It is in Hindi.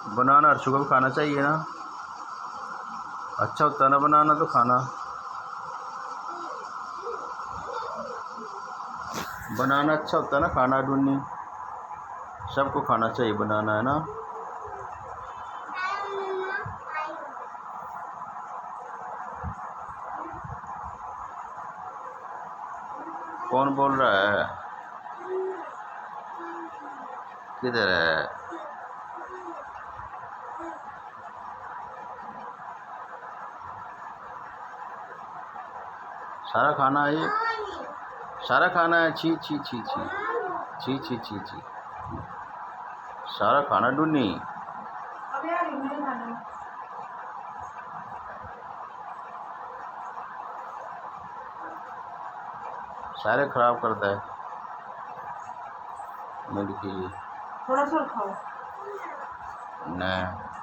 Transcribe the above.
बनाना अर्शु को भी खाना चाहिए ना। अच्छा होता है ना बनाना तो खाना। बनाना अच्छा होता है ना खाना डूनी। सबको खाना चाहिए बनाना, है ना। कौन बोल रहा है? किधर है? सारा खाना है ये, सारा खाना है। छी छी छी छी छी छी छी छी, सारा खाना डूनी। सारे खराब करता है। मेरे लिए थोड़ा सा खाओ। नहीं।